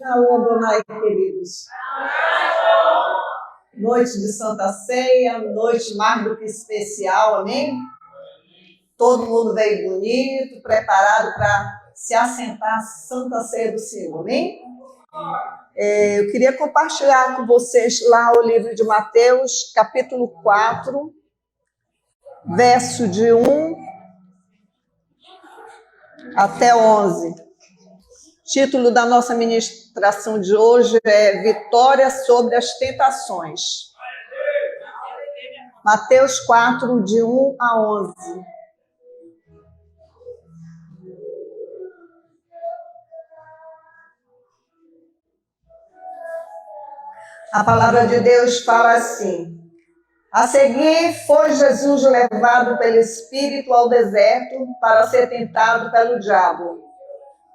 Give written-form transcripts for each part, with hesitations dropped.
Alô, Adonai, queridos. Noite de Santa Ceia, noite mais do que especial, amém? Todo mundo veio bonito, preparado para se assentar à Santa Ceia do Senhor, amém? Eu queria compartilhar com vocês lá o livro de Mateus, capítulo 4, verso de 1 até 11. O título da nossa ministração de hoje é Vitória sobre as Tentações. Mateus 4, de 1 a 11. A palavra de Deus fala assim: a seguir foi Jesus levado pelo Espírito ao deserto para ser tentado pelo diabo.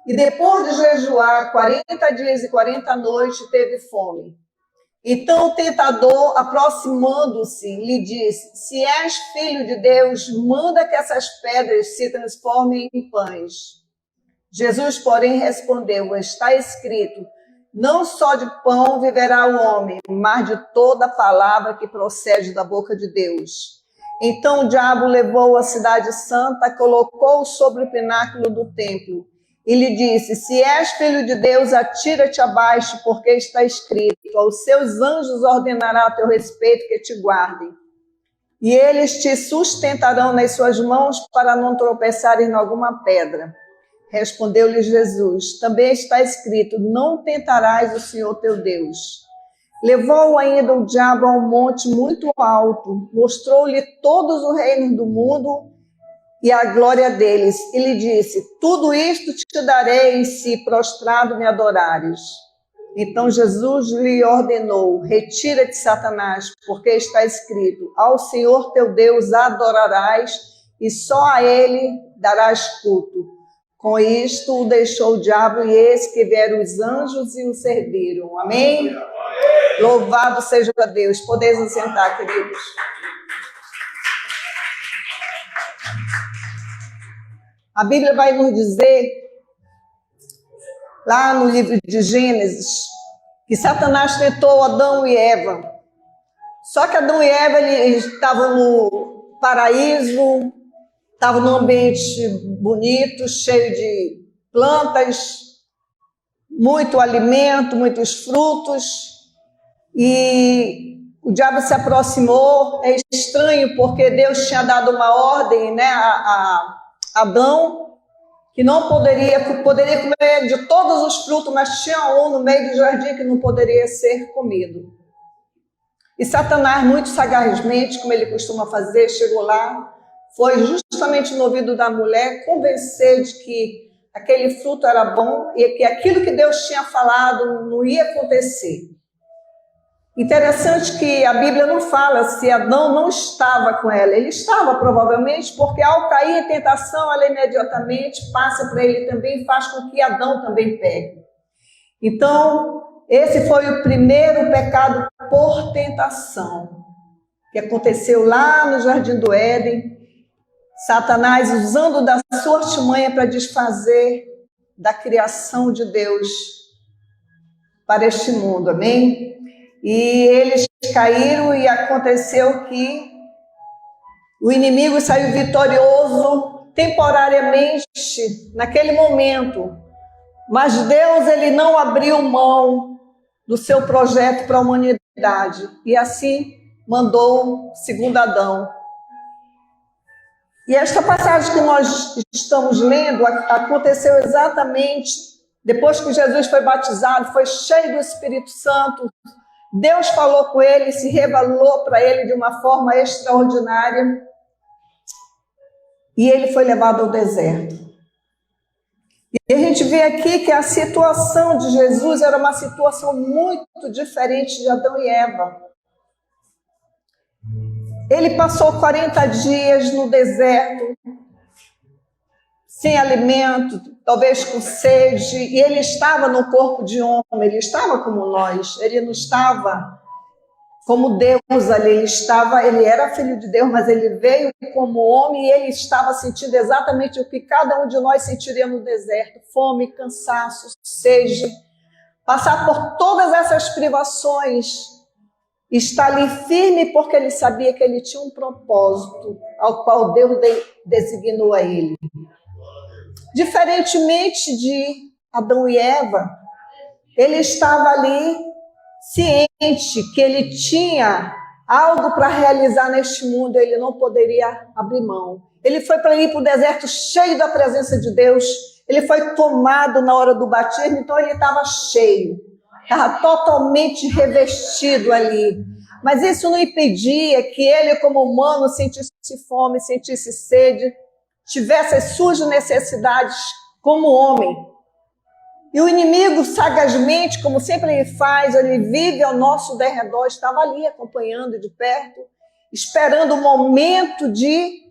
E depois de jejuar 40 dias e 40 noites, teve fome. Então o tentador, aproximando-se, lhe disse: se és filho de Deus, manda que essas pedras se transformem em pães. Jesus, porém, respondeu: está escrito, não só de pão viverá o homem, mas de toda palavra que procede da boca de Deus. Então o diabo levou a cidade santa, colocou-o sobre o pináculo do templo, e lhe disse: se és filho de Deus, atira-te abaixo, porque está escrito, aos seus anjos ordenará a teu respeito que te guardem. E eles te sustentarão nas suas mãos para não tropeçares em alguma pedra. Respondeu-lhe Jesus: também está escrito, não tentarás o Senhor teu Deus. Levou ainda o diabo a um monte muito alto, mostrou-lhe todos os reinos do mundo e a glória deles, e lhe disse: tudo isto te darei se prostrado me adorares. Então Jesus lhe ordenou: retira-te, Satanás, porque está escrito, ao Senhor teu Deus adorarás e só a ele darás culto. Com isto o deixou o diabo, e eis que vieram os anjos e o serviram. Amém? Louvado seja Deus. Podeis nos sentar, queridos. A Bíblia vai nos dizer, lá no livro de Gênesis, que Satanás tentou Adão e Eva. Só que Adão e Eva eles estavam no paraíso, estavam num ambiente bonito, cheio de plantas, muito alimento, muitos frutos. E o diabo se aproximou. É estranho porque Deus tinha dado uma ordem, né, a Adão, que não poderia comer de todos os frutos, mas tinha um no meio do jardim que não poderia ser comido. E Satanás, muito sagazmente, como ele costuma fazer, chegou lá, foi justamente no ouvido da mulher convencer de que aquele fruto era bom e que aquilo que Deus tinha falado não ia acontecer. Interessante que a Bíblia não fala se Adão não estava com ela. Ele estava, provavelmente, porque ao cair em tentação, ela imediatamente passa para ele também e faz com que Adão também pegue. Então, esse foi o primeiro pecado por tentação, que aconteceu lá no Jardim do Éden. Satanás usando da sua artimanha para desfazer da criação de Deus para este mundo, amém? E eles caíram e aconteceu que o inimigo saiu vitorioso temporariamente naquele momento, mas Deus ele não abriu mão do seu projeto para a humanidade e assim mandou segundo Adão. E esta passagem que nós estamos lendo aconteceu exatamente depois que Jesus foi batizado, foi cheio do Espírito Santo. Deus falou com ele, se revelou para ele de uma forma extraordinária. E ele foi levado ao deserto. E a gente vê aqui que a situação de Jesus era uma situação muito diferente de Adão e Eva. Ele passou 40 dias no deserto, sem alimento, talvez com sede, e ele estava no corpo de homem, ele estava como nós, ele não estava como Deus ali, ele era filho de Deus, mas ele veio como homem e ele estava sentindo exatamente o que cada um de nós sentiria no deserto: fome, cansaço, sede, passar por todas essas privações, estar ali firme porque ele sabia que ele tinha um propósito ao qual Deus designou a ele. Diferentemente de Adão e Eva, ele estava ali ciente que ele tinha algo para realizar neste mundo, ele não poderia abrir mão. Ele foi para ir para o deserto cheio da presença de Deus, ele foi tomado na hora do batismo, então ele estava cheio, estava totalmente revestido ali. Mas isso não impedia que ele, como humano, sentisse fome, sentisse sede, tivesse as suas necessidades como homem. E o inimigo, sagazmente, como sempre ele faz, ele vive ao nosso derredor, estava ali acompanhando de perto, esperando o momento de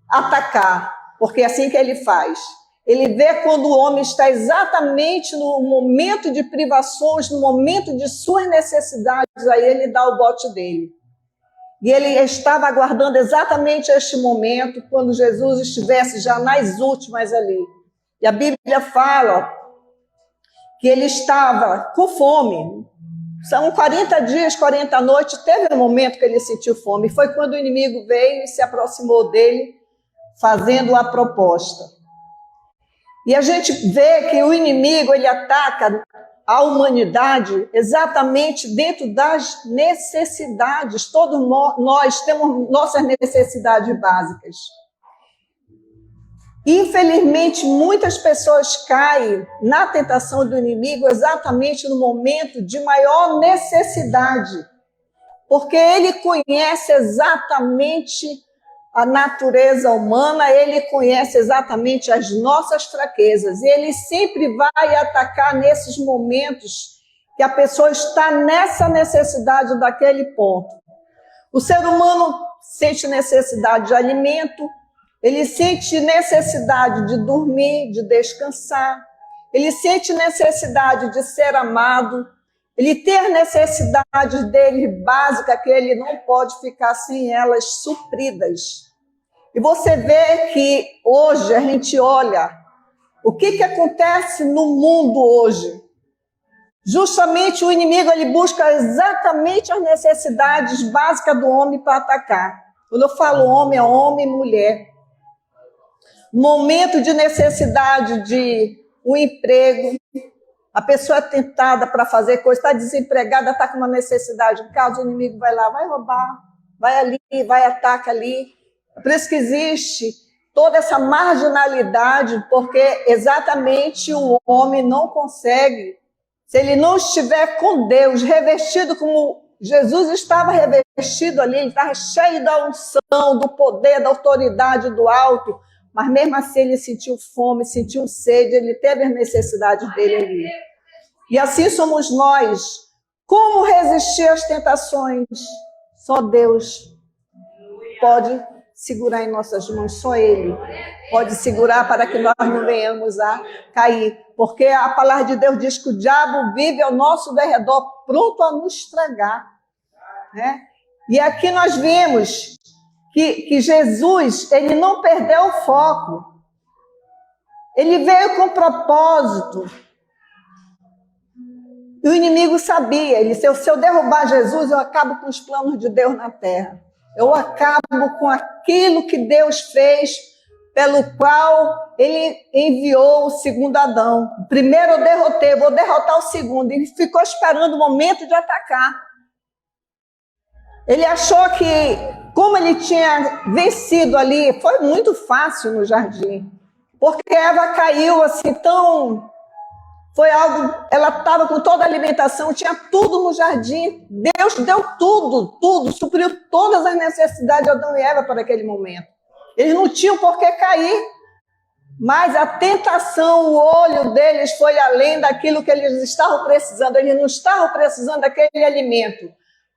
atacar, porque é assim que ele faz. Ele vê quando o homem está exatamente no momento de privações, no momento de suas necessidades, aí ele dá o bote dele. E ele estava aguardando exatamente este momento, quando Jesus estivesse já nas últimas ali. E a Bíblia fala que ele estava com fome. São 40 dias, 40 noites, teve um momento que ele sentiu fome. Foi quando o inimigo veio e se aproximou dele, fazendo a proposta. E a gente vê que o inimigo, ele ataca a humanidade exatamente dentro das necessidades. Todos nós temos nossas necessidades básicas. Infelizmente, muitas pessoas caem na tentação do inimigo exatamente no momento de maior necessidade, porque ele conhece exatamente a natureza humana, ele conhece exatamente as nossas fraquezas, e ele sempre vai atacar nesses momentos que a pessoa está nessa necessidade daquele ponto. O ser humano sente necessidade de alimento, ele sente necessidade de dormir, de descansar, ele sente necessidade de ser amado, ele tem as necessidades dele básicas que ele não pode ficar sem elas supridas. E você vê que hoje a gente olha o que acontece no mundo hoje. Justamente o inimigo ele busca exatamente as necessidades básicas do homem para atacar. Quando eu falo homem, é homem e mulher. Momento de necessidade de um emprego, a pessoa é tentada para fazer coisa, está desempregada, está com uma necessidade em casa, o inimigo vai lá, vai roubar, vai ali, vai ataca ali. Por isso que existe toda essa marginalidade, porque exatamente o homem não consegue, se ele não estiver com Deus, revestido como Jesus estava revestido ali, ele estava cheio da unção, do poder, da autoridade do alto, mas mesmo assim ele sentiu fome, sentiu sede, ele teve as necessidades dele ali. E assim somos nós. Como resistir às tentações? Só Deus pode segurar em nossas mãos, só Ele pode segurar para que nós não venhamos a cair. Porque a palavra de Deus diz que o diabo vive ao nosso derredor, pronto a nos estragar. Né? E aqui nós vimos que Jesus, ele não perdeu o foco. Ele veio com propósito. E o inimigo sabia, ele disse, se eu derrubar Jesus, eu acabo com os planos de Deus na terra. Eu acabo com aquilo que Deus fez, pelo qual ele enviou o segundo Adão. O primeiro eu derrotei, vou derrotar o segundo. Ele ficou esperando o momento de atacar. Ele achou que, como ele tinha vencido ali, foi muito fácil no jardim. Porque Eva caiu assim tão... Foi algo... Ela estava com toda a alimentação, tinha tudo no jardim. Deus deu tudo, supriu todas as necessidades de Adão e Eva para aquele momento. Eles não tinham por que cair. Mas a tentação, o olho deles foi além daquilo que eles estavam precisando. Eles não estavam precisando daquele alimento.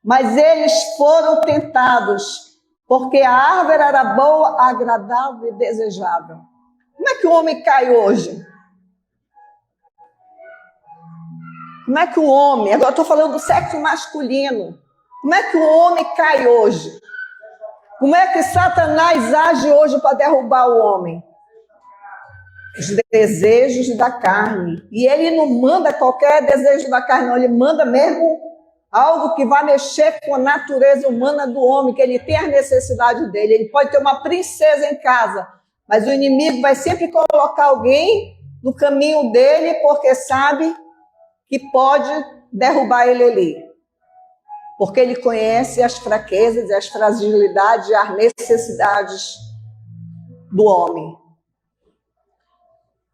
Mas eles foram tentados, porque a árvore era boa, agradável e desejável. Como é que o homem cai hoje? Como é que o homem, agora estou falando do sexo masculino, como é que o homem cai hoje? Como é que Satanás age hoje para derrubar o homem? os desejos da carne. E ele não manda qualquer desejo da carne, não. Ele manda mesmo algo que vai mexer com a natureza humana do homem, que ele tem a necessidade dele. Ele pode ter uma princesa em casa, mas o inimigo vai sempre colocar alguém no caminho dele, porque sabe que pode derrubar ele ali. Porque ele conhece as fraquezas, as fragilidades, as necessidades do homem.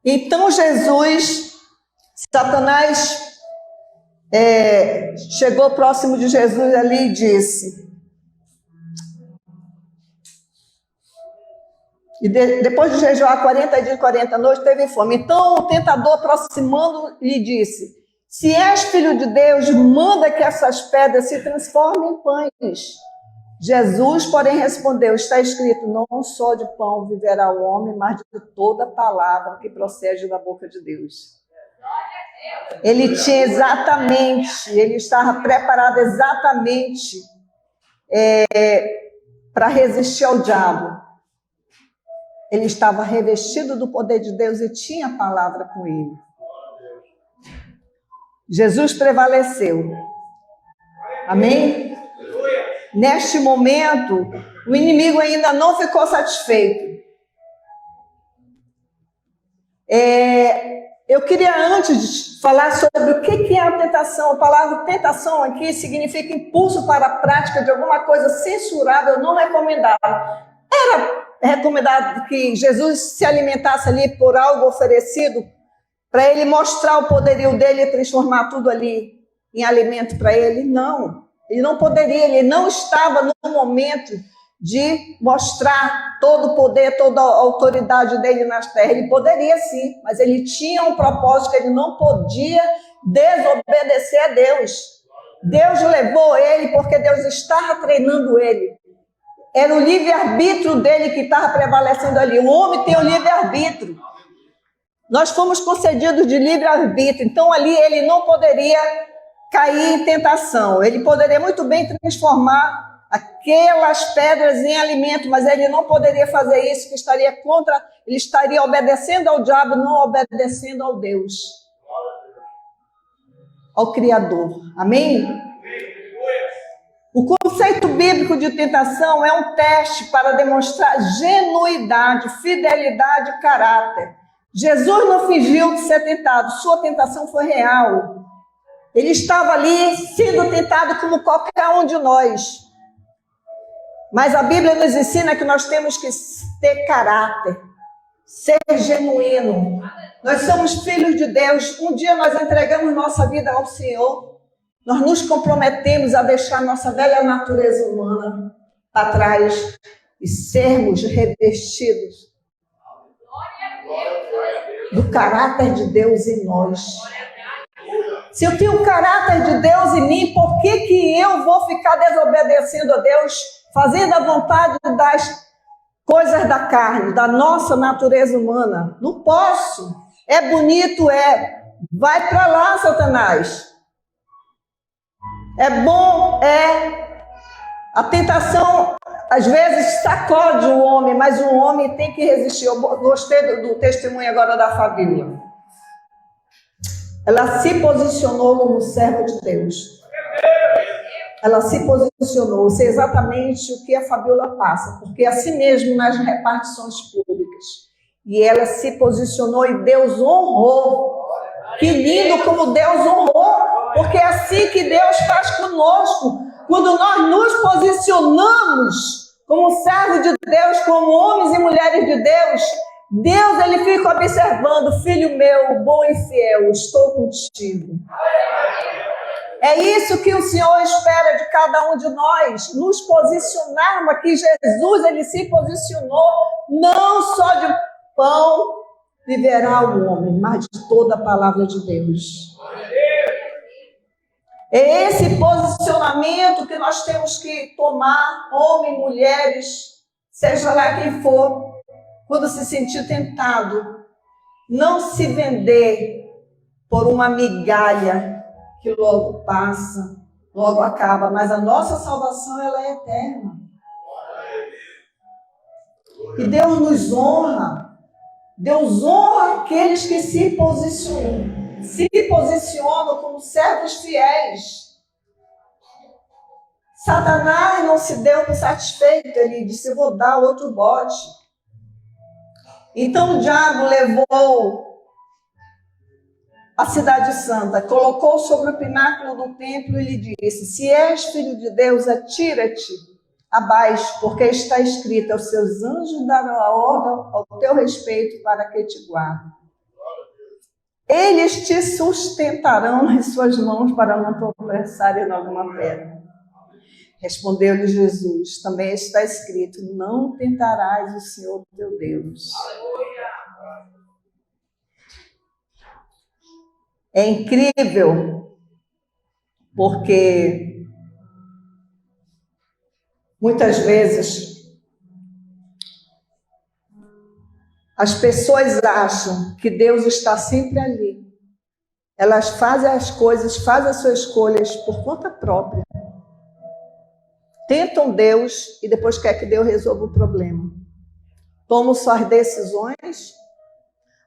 Então Satanás chegou próximo de Jesus ali e disse, e depois de jejuar 40 dias e 40 noites, teve fome. Então o tentador, aproximando, lhe disse, se és filho de Deus, manda que essas pedras se transformem em pães. Jesus, porém, respondeu, está escrito, não só de pão viverá o homem, mas de toda palavra que procede da boca de Deus. Ele tinha ele estava preparado exatamente para resistir ao diabo. Ele estava revestido do poder de Deus e tinha a palavra com ele. Jesus prevaleceu. Amém? Neste momento, o inimigo ainda não ficou satisfeito. Eu queria antes falar sobre o que é a tentação. A palavra tentação aqui significa impulso para a prática de alguma coisa censurável, não recomendável. Era recomendado que Jesus se alimentasse ali por algo oferecido, para ele mostrar o poderio dele e transformar tudo ali em alimento para ele? Não, ele não poderia, ele não estava no momento de mostrar todo o poder, toda a autoridade dele nas terras. Ele poderia sim, mas ele tinha um propósito que ele não podia desobedecer a Deus. Deus levou ele porque Deus estava treinando ele. Era o livre-arbítrio dele que estava prevalecendo ali. O homem tem o livre-arbítrio. Nós fomos concedidos de livre-arbítrio, então ali ele não poderia cair em tentação. Ele poderia muito bem transformar aquelas pedras em alimento, mas ele não poderia fazer isso, que estaria contra, ele estaria obedecendo ao diabo, não obedecendo ao Deus, ao Criador. Amém? O conceito bíblico de tentação é um teste para demonstrar genuidade, fidelidade e caráter. Jesus não fingiu de ser tentado, sua tentação foi real. Ele estava ali sendo tentado como qualquer um de nós. Mas a Bíblia nos ensina que nós temos que ter caráter, ser genuíno. Nós somos filhos de Deus. Um dia nós entregamos nossa vida ao Senhor. Nós nos comprometemos a deixar nossa velha natureza humana para trás e sermos revestidos do caráter de Deus em nós. Se eu tenho o caráter de Deus em mim, por que eu vou ficar desobedecendo a Deus, fazendo a vontade das coisas da carne, da nossa natureza humana? Não posso. É bonito, é. Vai para lá, Satanás. É bom, é. A tentação, às vezes, sacode o homem, mas o homem tem que resistir. Eu gostei do testemunho agora da Fabíola. Ela se posicionou como serva de Deus. Ela se posicionou. Sei exatamente o que a Fabíola passa, porque é assim mesmo nas repartições públicas. E ela se posicionou e Deus honrou. Que lindo como Deus honrou, porque é assim que Deus faz conosco. Quando nós nos posicionamos como servo de Deus, como homens e mulheres de Deus, Deus ele fica observando, filho meu, bom e fiel, estou contigo. É isso que o Senhor espera de cada um de nós, nos posicionarmos aqui. Jesus ele se posicionou, não só de pão viverá o homem, mas de toda a palavra de Deus. É esse posicionamento que nós temos que tomar, homens, mulheres, seja lá quem for, quando se sentir tentado. Não se vender por uma migalha que logo passa, logo acaba, mas a nossa salvação ela é eterna. E Deus nos honra Deus honra aqueles que se posicionam como servos fiéis. Satanás não se deu por satisfeito, ele disse, vou dar outro bote. Então o diabo levou a cidade santa, colocou sobre o pináculo do templo e lhe disse, se és filho de Deus, atira-te abaixo, porque está escrito, aos seus anjos darão a ordem ao teu respeito para que te guardem. Eles te sustentarão nas suas mãos para não tropeçar em alguma pedra. Respondeu-lhe Jesus, também está escrito, não tentarás o Senhor teu Deus. É incrível, porque muitas vezes as pessoas acham que Deus está sempre ali. Elas fazem as coisas, fazem as suas escolhas por conta própria. Tentam Deus e depois quer que Deus resolva o problema. Tomam suas decisões,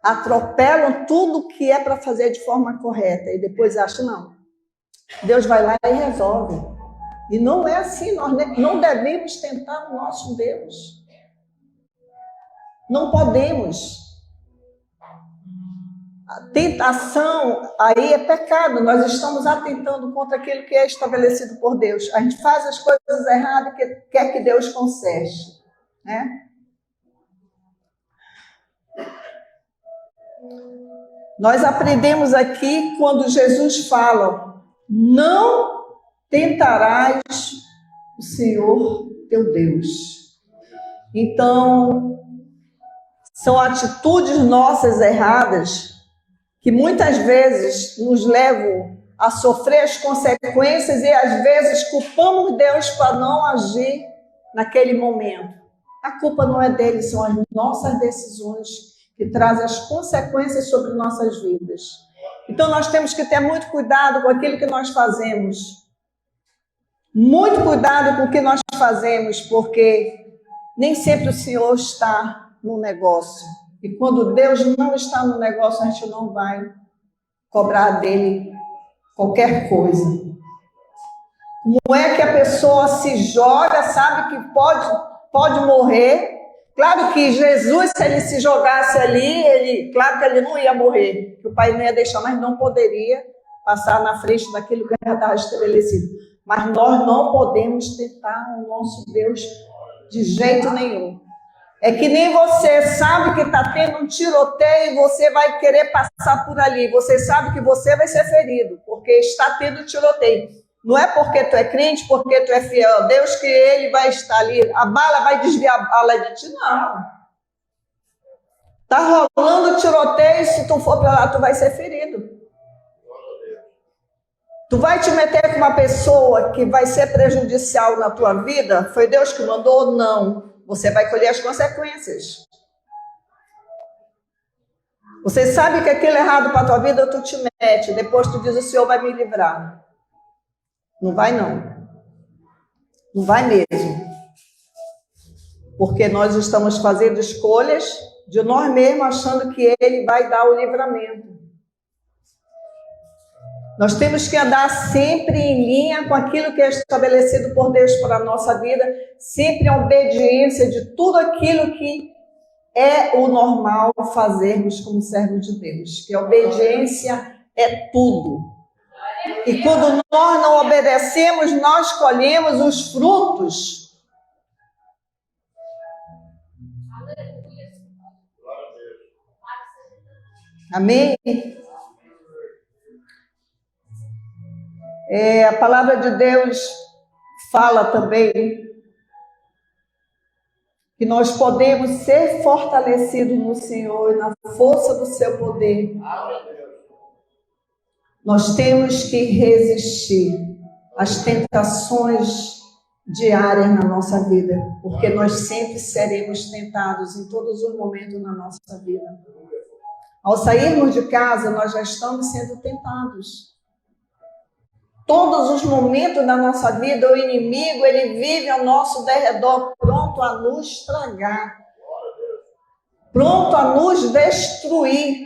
atropelam tudo que é para fazer de forma correta e depois acham, não, Deus vai lá e resolve. E não é assim, nós não devemos tentar o nosso Deus. Não podemos. A tentação aí é pecado, nós estamos atentando contra aquilo que é estabelecido por Deus. A gente faz as coisas erradas e quer que Deus conserte, né? Nós aprendemos aqui quando Jesus fala, não tentarás o Senhor teu Deus. Então, são atitudes nossas erradas que muitas vezes nos levam a sofrer as consequências e às vezes culpamos Deus para não agir naquele momento. A culpa não é dele, são as nossas decisões que trazem as consequências sobre nossas vidas. Então nós temos que ter muito cuidado com aquilo que nós fazemos. Muito cuidado com o que nós fazemos, porque nem sempre o Senhor está no negócio. E quando Deus não está no negócio, a gente não vai cobrar dele qualquer coisa. Como é que a pessoa se joga, sabe que pode morrer? Claro que Jesus, se ele se jogasse ali, claro que ele não ia morrer, que o Pai não ia deixar, mas não poderia passar na frente daquilo que já estava estabelecido. Mas nós não podemos tentar o nosso Deus de jeito nenhum. É que nem você sabe que está tendo um tiroteio e você vai querer passar por ali. Você sabe que você vai ser ferido, porque está tendo tiroteio. Não é porque tu é crente, porque tu é fiel a Deus, que ele vai estar ali. A bala vai desviar a bala de ti, não. Está rolando tiroteio e se tu for para lá, tu vai ser ferido. Tu vai te meter com uma pessoa que vai ser prejudicial na tua vida? Foi Deus que mandou? Não. Você vai colher as consequências. Você sabe que aquilo é errado para a tua vida, tu te mete. Depois tu diz, o Senhor vai me livrar. Não vai não. Não vai mesmo. Porque nós estamos fazendo escolhas de nós mesmos, achando que Ele vai dar o livramento. Nós temos que andar sempre em linha com aquilo que é estabelecido por Deus para a nossa vida, sempre em obediência de tudo aquilo que é o normal fazermos como servos de Deus, que a obediência é tudo. E quando nós não obedecemos, nós colhemos os frutos. Amém? A palavra de Deus fala também que nós podemos ser fortalecidos no Senhor e na força do seu poder. Nós temos que resistir às tentações diárias na nossa vida, porque nós sempre seremos tentados em todos os momentos na nossa vida. Ao sairmos de casa, nós já estamos sendo tentados. Todos os momentos da nossa vida, o inimigo, ele vive ao nosso derredor, pronto a nos estragar. pronto a nos destruir.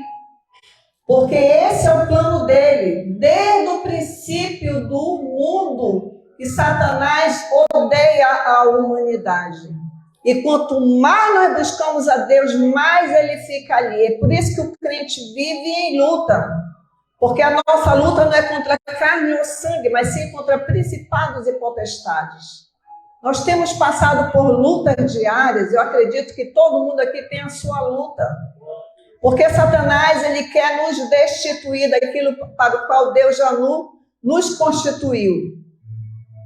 Porque esse é o plano dele. Desde o princípio do mundo, que Satanás odeia a humanidade. E quanto mais nós buscamos a Deus, mais ele fica ali. É por isso que o crente vive em luta. Porque a nossa luta não é contra carne ou sangue, mas sim contra principados e potestades. Nós temos passado por lutas diárias. Eu acredito que todo mundo aqui tem a sua luta. Porque Satanás, ele quer nos destituir daquilo para o qual Deus já nos constituiu.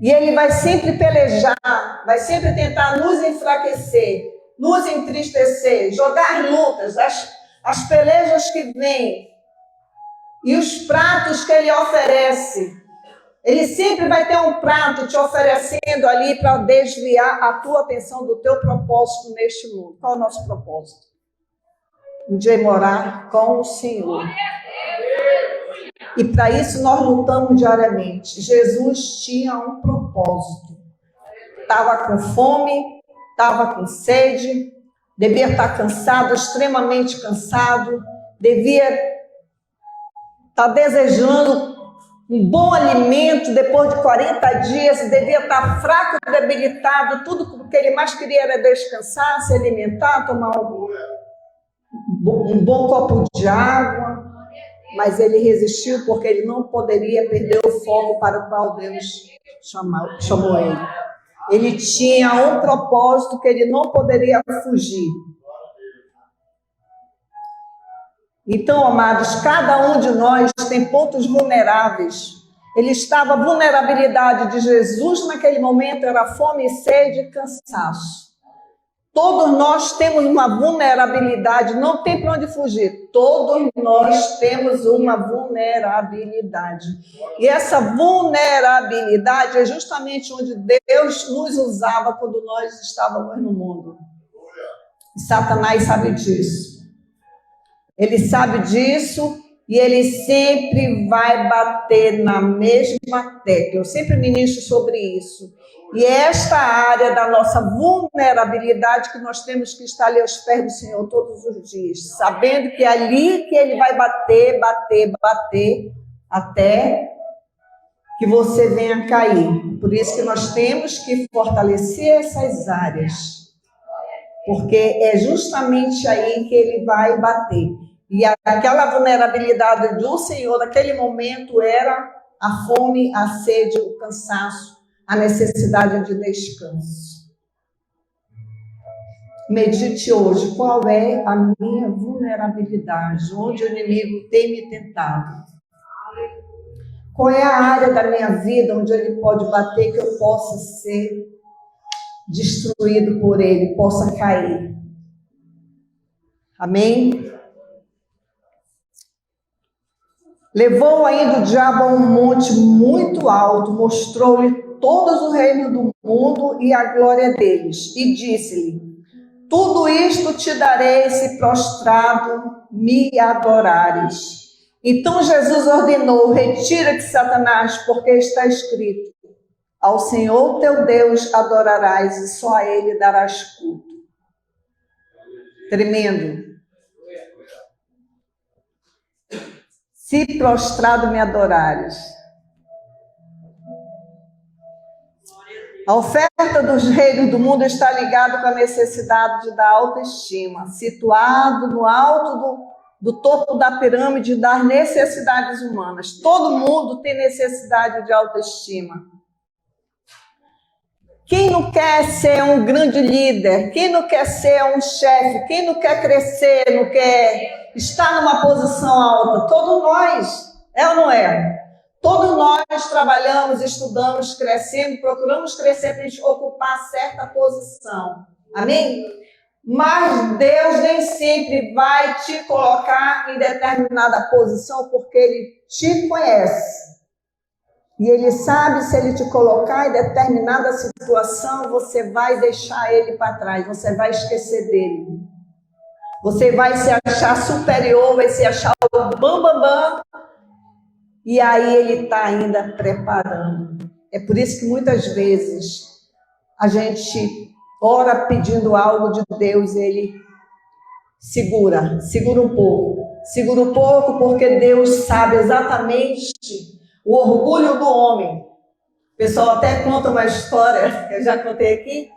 E ele vai sempre pelejar, vai sempre tentar nos enfraquecer, nos entristecer, jogar lutas, as pelejas que vêm e os pratos que ele oferece. Ele sempre vai ter um prato te oferecendo ali para desviar a tua atenção do teu propósito neste mundo. Qual é o nosso propósito? Um dia morar com o Senhor. E para isso nós lutamos diariamente. Jesus tinha um propósito. Estava com fome, estava com sede, devia estar cansado, extremamente cansado, devia estar desejando um bom alimento depois de 40 dias, devia estar fraco, debilitado, tudo que ele mais queria era descansar, se alimentar, tomar um bom copo de água, mas ele resistiu porque ele não poderia perder o foco para o qual Deus chamou ele. Ele tinha um propósito que ele não poderia fugir. Então, amados, cada um de nós tem pontos vulneráveis. Ele estava, a vulnerabilidade de Jesus naquele momento era fome, sede e cansaço. Todos nós temos uma vulnerabilidade, não tem para onde fugir. Todos nós temos uma vulnerabilidade. E essa vulnerabilidade é justamente onde Deus nos usava quando nós estávamos no mundo. E Satanás sabe disso. Ele sabe disso e ele sempre vai bater na mesma tecla. Eu sempre ministro sobre isso. E é esta área da nossa vulnerabilidade que nós temos que estar ali aos pés do Senhor todos os dias, sabendo que é ali que ele vai bater, até que você venha cair. Por isso que nós temos que fortalecer essas áreas, porque é justamente aí que ele vai bater. E aquela vulnerabilidade do Senhor naquele momento era a fome, a sede, o cansaço, a necessidade de descanso. Medite hoje qual é a minha vulnerabilidade, onde o inimigo tem me tentado. Qual é a área da minha vida onde ele pode bater que eu possa ser destruído por ele, possa cair. Amém? Levou ainda o diabo a um monte muito alto, mostrou-lhe todos o reino do mundo e a glória deles, e disse-lhe: tudo isto te darei se prostrado me adorares. Então Jesus ordenou: retira-te, Satanás, porque está escrito: ao Senhor teu Deus adorarás e só a ele darás culto. Tremendo. Se prostrado me adorares. A oferta dos reinos do mundo está ligada com a necessidade da autoestima, situado no alto do topo da pirâmide das necessidades humanas. Todo mundo tem necessidade de autoestima. Quem não quer ser um grande líder? Quem não quer ser um chefe? Quem não quer crescer? Não quer estar numa posição alta? Todos nós, é ou não é? Todos nós trabalhamos, estudamos, crescemos, procuramos crescer para a gente ocupar certa posição. Amém? Mas Deus nem sempre vai te colocar em determinada posição porque Ele te conhece. E Ele sabe se Ele te colocar em determinada situação, você vai deixar Ele para trás, você vai esquecer dele. Você vai se achar superior, vai se achar o bam. E aí Ele está ainda preparando. É por isso que muitas vezes a gente ora pedindo algo de Deus, Ele segura um pouco. Segura um pouco porque Deus sabe exatamente o orgulho do homem. O pessoal até conta uma história, que eu já contei aqui,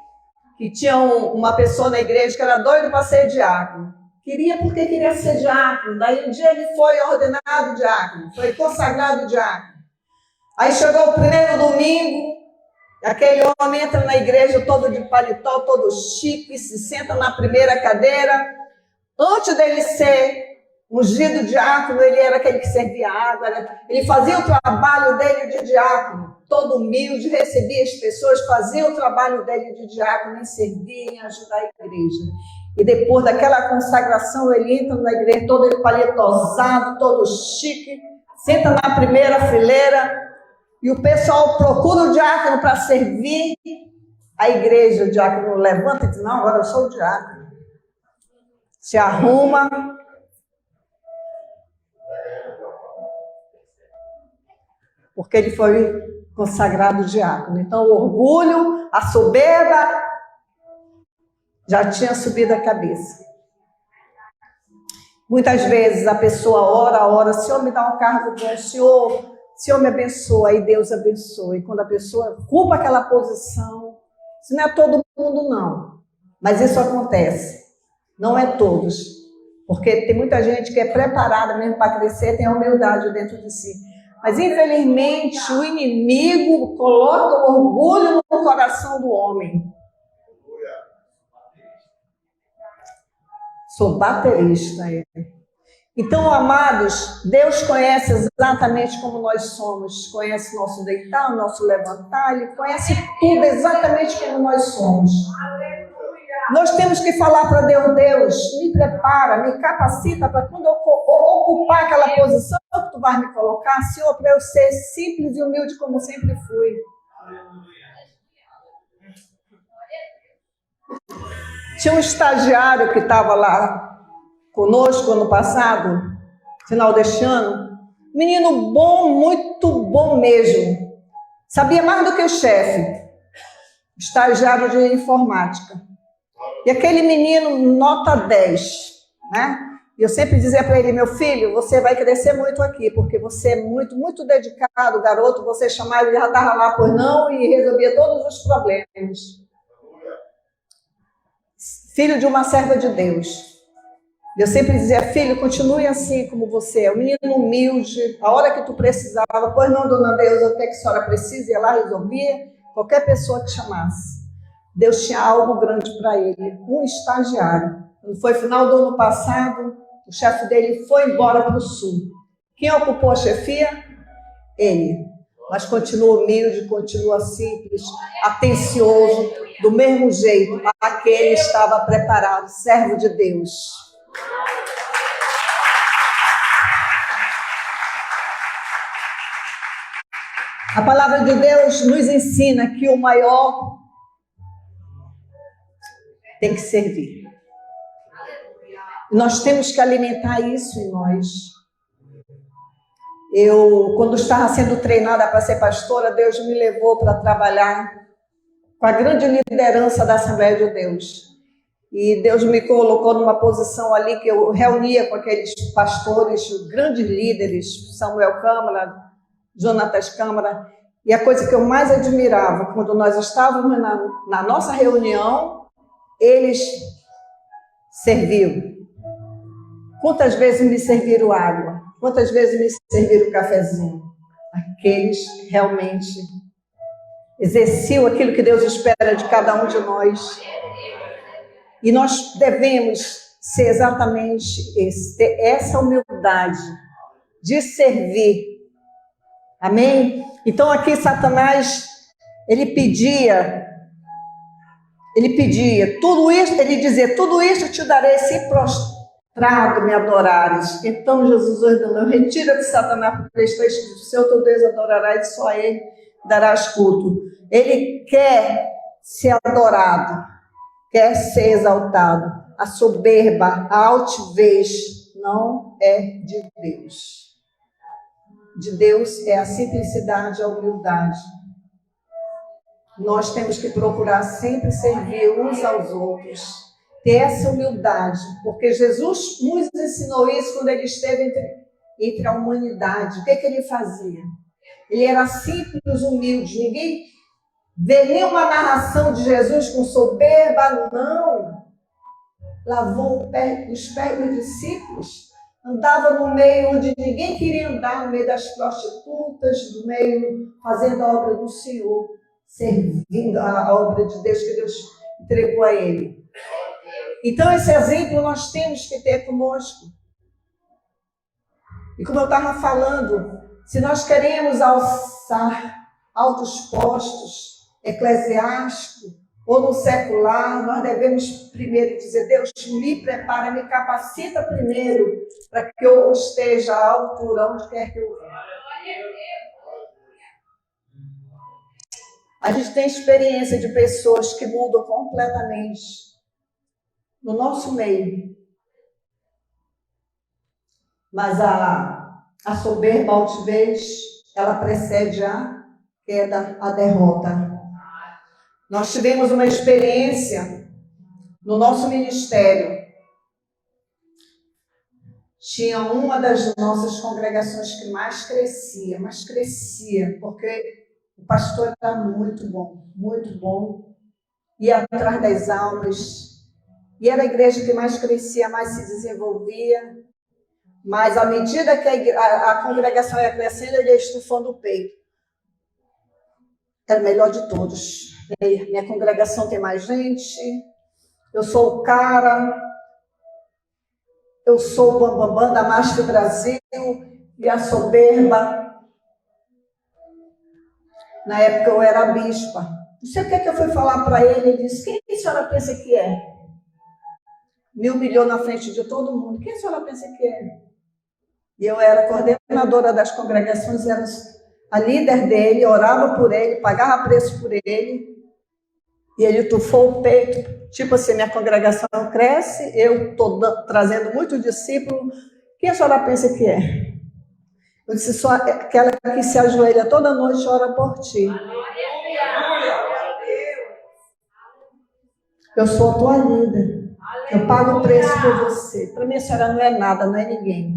que tinha uma pessoa na igreja que era doido para ser diácono. Queria porque queria ser diácono. Daí um dia ele foi ordenado diácono, foi consagrado diácono. Aí chegou o primeiro domingo, aquele homem entra na igreja todo de paletó, todo chique, se senta na primeira cadeira. Antes dele ser ungido diácono, ele era aquele que servia água, ele fazia o trabalho dele de diácono, todo humilde, recebia as pessoas, fazia o trabalho dele de diácono em servir, em ajudar a igreja. E depois daquela consagração, ele entra na igreja todo paletosado, todo chique, senta na primeira fileira, e o pessoal procura o diácono para servir a igreja. O diácono levanta e diz: não, agora eu sou o diácono. Se arruma, porque ele foi consagrado diácono. Então o orgulho, a soberba já tinha subido a cabeça. Muitas vezes a pessoa ora, Senhor, me dá um cargo bom, Senhor me abençoa, aí Deus abençoa. E quando a pessoa ocupa aquela posição, isso não é todo mundo não, mas isso acontece, não é todos, porque tem muita gente que é preparada mesmo para crescer, tem a humildade dentro de si. Mas infelizmente o inimigo coloca o orgulho no coração do homem. Sou baterista. Então, amados, Deus conhece exatamente como nós somos. Conhece nosso deitar, nosso levantar. Ele conhece tudo exatamente como nós somos. Nós temos que falar para Deus: Deus, me prepara, me capacita para quando eu ocupar aquela posição que tu vais me colocar, Senhor, para eu ser simples e humilde como sempre fui. Tinha um estagiário que estava lá conosco ano passado, final deste ano, menino bom, muito bom mesmo, sabia mais do que o chefe, estagiário de informática. E aquele menino, nota 10, né? E eu sempre dizia para ele: meu filho, você vai crescer muito aqui, porque você é muito, muito dedicado, garoto. Você chamava, ele já estava lá, pois não, e resolvia todos os problemas. Filho de uma serva de Deus. Eu sempre dizia: filho, continue assim como você é, um menino humilde, a hora que tu precisava, pois não, dona Deus, o que a senhora precisa, ia lá, resolvia, qualquer pessoa que chamasse. Deus tinha algo grande para ele, um estagiário. Quando foi final do ano passado, o chefe dele foi embora para o sul. Quem ocupou a chefia? Ele. Mas continua humilde, continua simples, atencioso, do mesmo jeito. Aquele estava preparado, servo de Deus. A palavra de Deus nos ensina que o maior tem que servir. Nós temos que alimentar isso em nós. Quando estava sendo treinada para ser pastora, Deus me levou para trabalhar com a grande liderança da Assembleia de Deus. E Deus me colocou numa posição ali que eu reunia com aqueles pastores, grandes líderes, Samuel Câmara, Jonatas Câmara. E a coisa que eu mais admirava, quando nós estávamos na nossa reunião, eles serviam. Quantas vezes me serviram água? Quantas vezes me serviram cafezinho? Aqueles realmente exerciam aquilo que Deus espera de cada um de nós. E nós devemos ser exatamente esse, ter essa humildade de servir. Amém? Então aqui Satanás, ele pedia tudo isso, ele dizia: tudo isso te darei se prostrado me adorares. Então Jesus ordenou: retira de Satanás, porque está escrito: o Senhor teu Deus adorarás e só a ele darás culto. Ele quer ser adorado, quer ser exaltado. A soberba, a altivez não é de Deus. De Deus é a simplicidade, a humildade. Nós temos que procurar sempre servir uns aos outros. ter essa humildade, porque Jesus nos ensinou isso quando ele esteve entre a humanidade. O que ele fazia? Ele era simples, humilde. Ninguém vê nenhuma narração de Jesus com soberba, não. Lavou os pés dos discípulos, andava no meio onde ninguém queria andar, no meio das prostitutas, no meio fazendo a obra do Senhor, servindo a obra de Deus que Deus entregou a ele. Então esse exemplo nós temos que ter conosco. E como eu estava falando, se nós queremos alçar altos postos eclesiásticos ou no secular, nós devemos primeiro dizer: Deus, me prepara, me capacita primeiro para que eu esteja à altura onde quer que eu vá. A gente tem experiência de pessoas que mudam completamente no nosso meio. Mas a soberba, a altivez, ela precede a queda, a derrota. Nós tivemos uma experiência no nosso ministério. Tinha uma das nossas congregações que mais crescia, porque o pastor era muito bom, ia atrás das almas, e era a igreja que mais crescia, mais se desenvolvia, mas à medida que a congregação ia crescendo, ele ia estufando o peito. Era o melhor de todos. Minha congregação tem mais gente, eu sou o cara, eu sou o bambambam da Master Brasil, e a soberba. Na época eu era bispa. Não sei o que eu fui falar para ele. Ele disse: quem a senhora pensa que é? Me humilhou na frente de todo mundo. Quem a senhora pensa que é? E eu era coordenadora das congregações, era a líder dele, orava por ele, pagava preço por ele. E ele tufou o peito. Tipo assim, minha congregação cresce, eu estou trazendo muito discípulo. Quem a senhora pensa que é? Eu disse: só aquela que se ajoelha toda noite e ora por ti. Eu sou a tua líder. Eu pago o preço por você. Para mim a senhora não é nada, não é ninguém.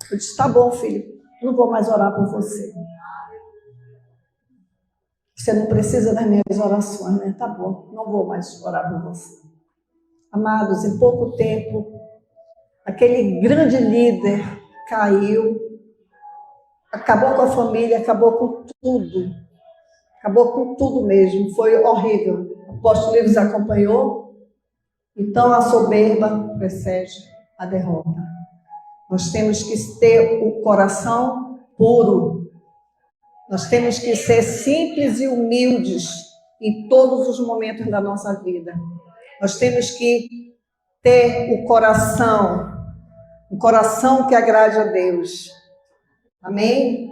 Eu disse: tá bom, filho, não vou mais orar por você. Você não precisa das minhas orações, né? Tá bom, não vou mais orar por você. Amados, em pouco tempo, aquele grande líder caiu, acabou com a família, acabou com tudo mesmo, foi horrível. O apóstolo Livros acompanhou, então a soberba precede a derrota. Nós temos que ter o coração puro. Nós temos que ser simples e humildes em todos os momentos da nossa vida. Nós temos que ter um coração que agrade a Deus. Amém?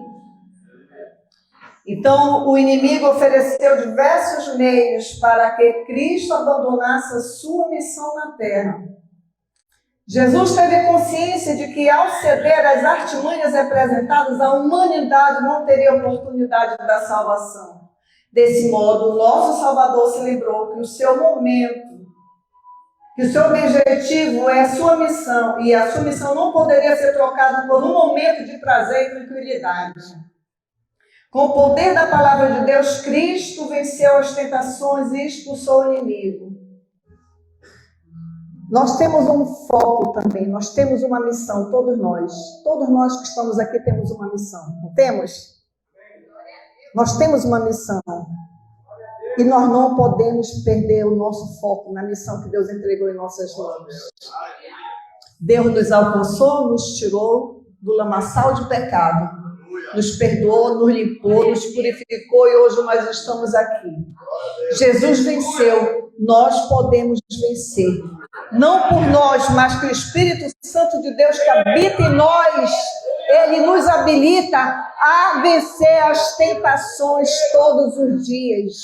Então, o inimigo ofereceu diversos meios para que Cristo abandonasse a sua missão na terra. Jesus teve consciência de que, ao ceder às artimanhas representadas, a humanidade não teria oportunidade da salvação. Desse modo, o nosso Salvador se lembrou que o seu momento, que o seu objetivo é a sua missão, e a sua missão não poderia ser trocada por um momento de prazer e tranquilidade. Com o poder da palavra de Deus, Cristo venceu as tentações e expulsou o inimigo. Nós temos um foco também, nós temos uma missão, todos nós que estamos aqui temos uma missão, não temos? Nós temos uma missão e nós não podemos perder o nosso foco na missão que Deus entregou em nossas mãos. Deus nos alcançou, nos tirou do lamaçal de pecado, nos perdoou, nos limpou, nos purificou e hoje nós estamos aqui. Jesus venceu, nós podemos vencer. Não por nós, mas que o Espírito Santo de Deus que habita em nós, ele nos habilita a vencer as tentações todos os dias.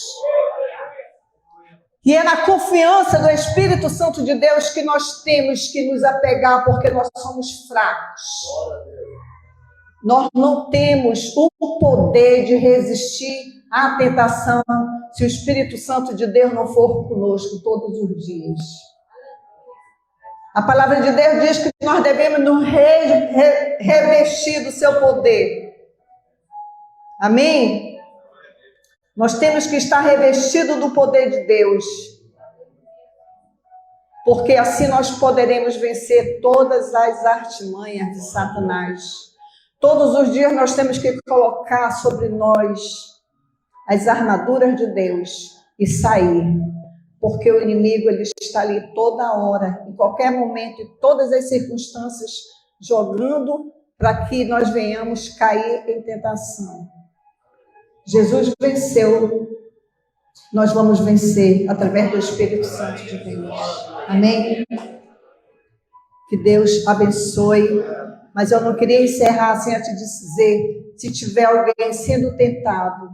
E é na confiança do Espírito Santo de Deus que nós temos que nos apegar, porque nós somos fracos. Nós não temos o poder de resistir à tentação se o Espírito Santo de Deus não for conosco todos os dias. A palavra de Deus diz que nós devemos nos revestir do seu poder. Amém? Nós temos que estar revestidos do poder de Deus. Porque assim nós poderemos vencer todas as artimanhas de Satanás. Todos os dias nós temos que colocar sobre nós as armaduras de Deus e sair. Porque o inimigo ele está ali toda hora, em qualquer momento, em todas as circunstâncias, jogando para que nós venhamos cair em tentação. Jesus venceu, nós vamos vencer através do Espírito Santo de Deus. Amém? Que Deus abençoe. Mas eu não queria encerrar sem te dizer, se tiver alguém sendo tentado,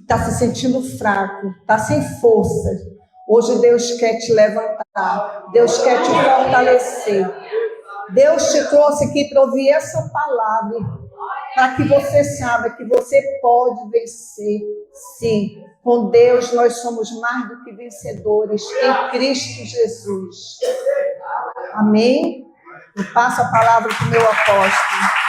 está se sentindo fraco, está sem força, hoje Deus quer te levantar, Deus quer te fortalecer. Deus te trouxe aqui para ouvir essa palavra, para que você saiba que você pode vencer, sim. Com Deus nós somos mais do que vencedores em Cristo Jesus. Amém? Eu passo a palavra para o meu apóstolo.